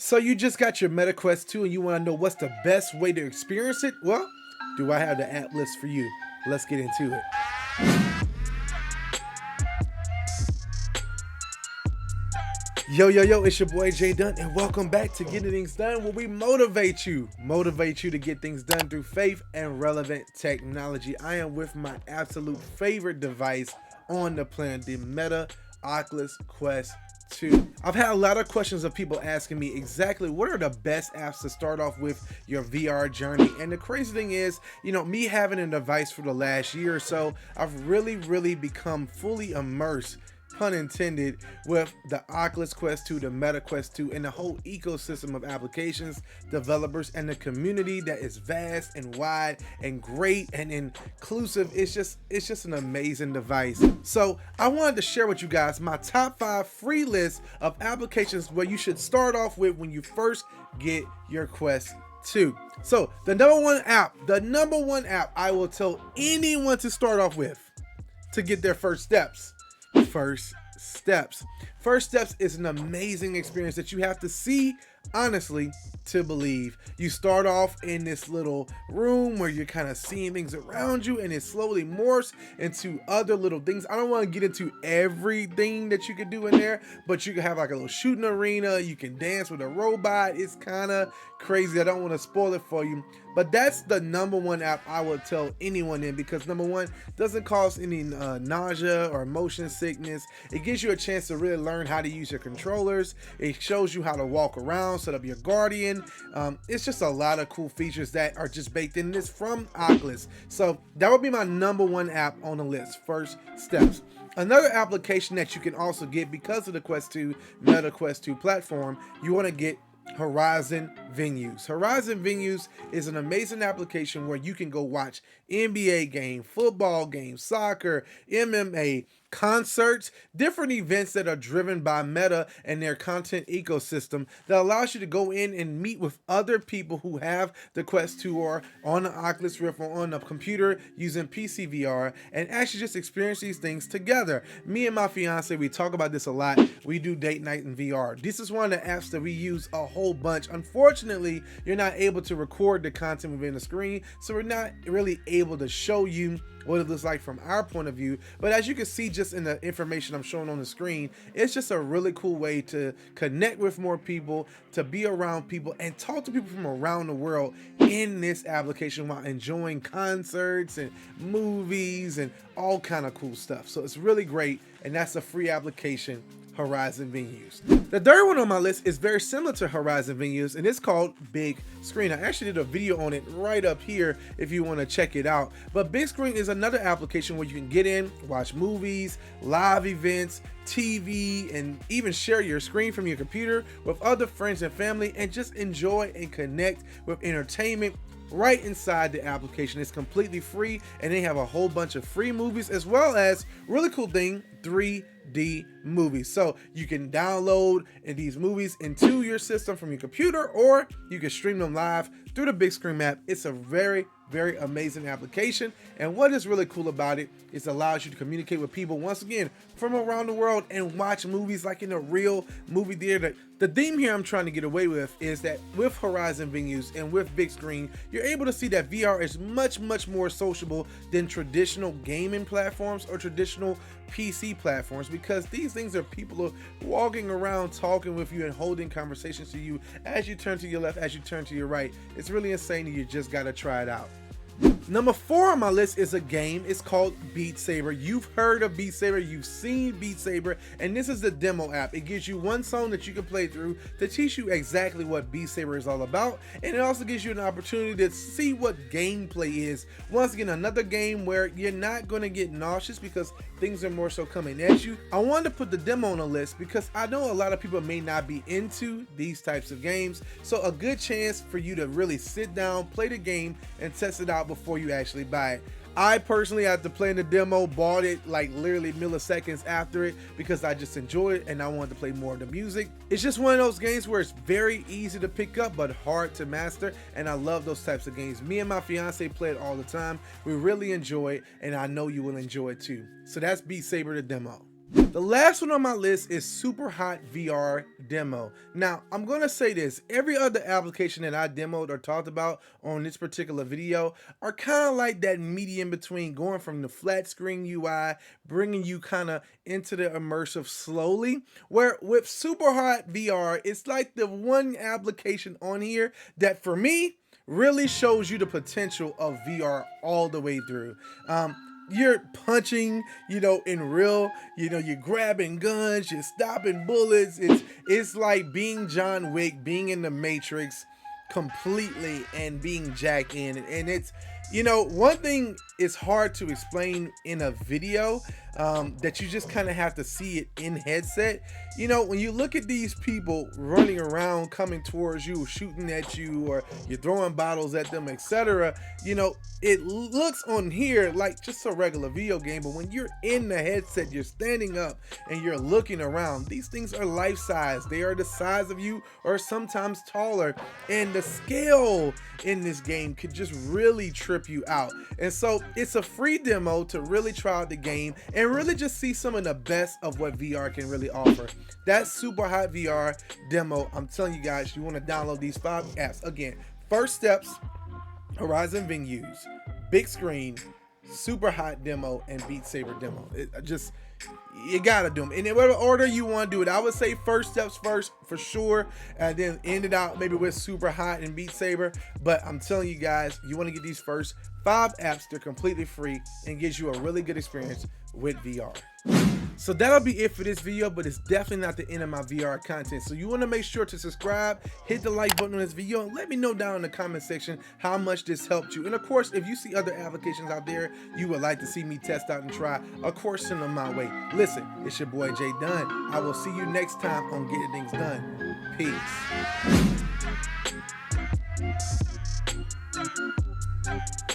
So you just got your Meta Quest 2 and you want to know what's the best way to experience it? Well, do I have the app list for you? Let's get into it. Yo, it's your boy Jay Dunn, and welcome back to Getting Things Done, where we motivate you to get things done through faith and relevant technology. I am with my absolute favorite device on the planet, the Meta Oculus Quest 2. I've had a lot of questions of people asking me exactly what are the best apps to start off with your VR journey. And the crazy thing is, me having a device for the last year or so, I've really become fully immersed, pun intended, with the Oculus Quest 2, the Meta Quest 2, and the whole ecosystem of applications, developers, and the community that is vast and wide and great and inclusive. It's just an amazing device. So I wanted to share with you guys my top 5 free list of applications where you should start off with when you first get your Quest 2. So the number one app I will tell anyone to start off with to get their first steps. First Steps is an amazing experience that you have to see, honestly, to believe. You start off in this little room where you're kind of seeing things around you, and it slowly morphs into other little things. I don't want to get into everything that you can do in there, but you can have like a little shooting arena. You can dance with a robot. It's kind of crazy. I don't want to spoil it for you, but that's the number one app I would tell anyone in, because number one, doesn't cause any nausea or motion sickness. It gives you a chance to really learn how to use your controllers. It shows you how to walk around, set up your Guardian. It's just a lot of cool features that are just baked in this from Oculus. So that would be my number one app on the list, First Steps. Another application that you can also get because of the Quest 2, Meta Quest 2 platform, you want to get Horizon Venues. Horizon Venues is an amazing application where you can go watch NBA game, football games, soccer, MMA, concerts, different events that are driven by Meta and their content ecosystem that allows you to go in and meet with other people who have the Quest 2 or on the Oculus Rift or on a computer using PC VR and actually just experience these things together. Me and my fiance, we talk about this a lot. We do date night in VR. This is one of the apps that we use a whole bunch. Unfortunately, you're not able to record the content within the screen, so we're not really able to show you what it looks like from our point of view. But as you can see just in the information I'm showing on the screen, it's just a really cool way to connect with more people, to be around people, and talk to people from around the world in this application while enjoying concerts and movies and all kind of cool stuff. So it's really great, and that's a free application, Horizon Venues. The third one on my list is very similar to Horizon Venues, and it's called Bigscreen. I actually did a video on it right up here if you want to check it out. But Bigscreen is another application where you can get in, watch movies, live events, TV, and even share your screen from your computer with other friends and family and just enjoy and connect with entertainment right inside the application. It's completely free, and they have a whole bunch of free movies as well as, really cool thing, 3D movies. So you can download these movies into your system from your computer, or you can stream them live through the Bigscreen app. It's a very amazing application, and what is really cool about it is it allows you to communicate with people, once again, from around the world and watch movies like in a real movie theater. The theme here I'm trying to get away with is that with Horizon Venues and with Bigscreen, you're able to see that VR is much more sociable than traditional gaming platforms or traditional PC platforms, because these things are people walking around talking with you and holding conversations to you as you turn to your left, as you turn to your right. It's really insane, and you just gotta try it out. Number 4 on my list is a game. It's called Beat Saber. You've heard of Beat Saber, you've seen Beat Saber, and this is the demo app. It gives you one song that you can play through to teach you exactly what Beat Saber is all about, and it also gives you an opportunity to see what gameplay is. Once again, another game where you're not going to get nauseous because things are more so coming at you. I wanted to put the demo on the list because I know a lot of people may not be into these types of games, so a good chance for you to really sit down, play the game, and test it out before you actually buy it. I personally, after playing the demo, bought it like literally milliseconds after it because I just enjoyed it and I wanted to play more of the music. It's just one of those games where it's very easy to pick up but hard to master, and I love those types of games. Me and my fiance play it all the time. We really enjoy it, and I know you will enjoy it too. So that's Beat Saber the demo. The last one on my list is SuperHOT VR Demo. Now, I'm going to say this. Every other application that I demoed or talked about on this particular video are kind of like that medium between going from the flat screen UI, bringing you kind of into the immersive slowly, where with SuperHOT VR, it's like the one application on here that for me really shows you the potential of VR all the way through. You're punching, in real, you're grabbing guns, you're stopping bullets. It's like being John Wick, being in the Matrix completely and being jacked in. And it's, one thing is hard to explain in a video, that you just kind of have to see it in headset. When you look at these people running around, coming towards you, shooting at you, or you're throwing bottles at them, etc., it looks on here like just a regular video game, but when you're in the headset, you're standing up and you're looking around. These things are life size. They are the size of you or sometimes taller, and the scale in this game could just really trip you out. And so it's a free demo to really try out the game and really just see some of the best of what VR can really offer. That's SuperHOT VR Demo. I'm telling you guys, you want to download these 5 apps. Again, First Steps, Horizon Venues, Bigscreen, SuperHOT Demo, and Beat Saber Demo. You gotta do them in whatever order you want to do it. I would say First Steps first for sure, and then end it out maybe with SuperHOT and Beat Saber. But I'm telling you guys, you want to get these first 5 apps. They're completely free and gives you a really good experience with VR. So that'll be it for this video, but it's definitely not the end of my VR content. So you want to make sure to subscribe, hit the like button on this video, and let me know down in the comment section how much this helped you. And of course, if you see other applications out there you would like to see me test out and try, of course, send them my way. Listen, it's your boy Jay Dunn. I will see you next time on Getting Things Done. Peace.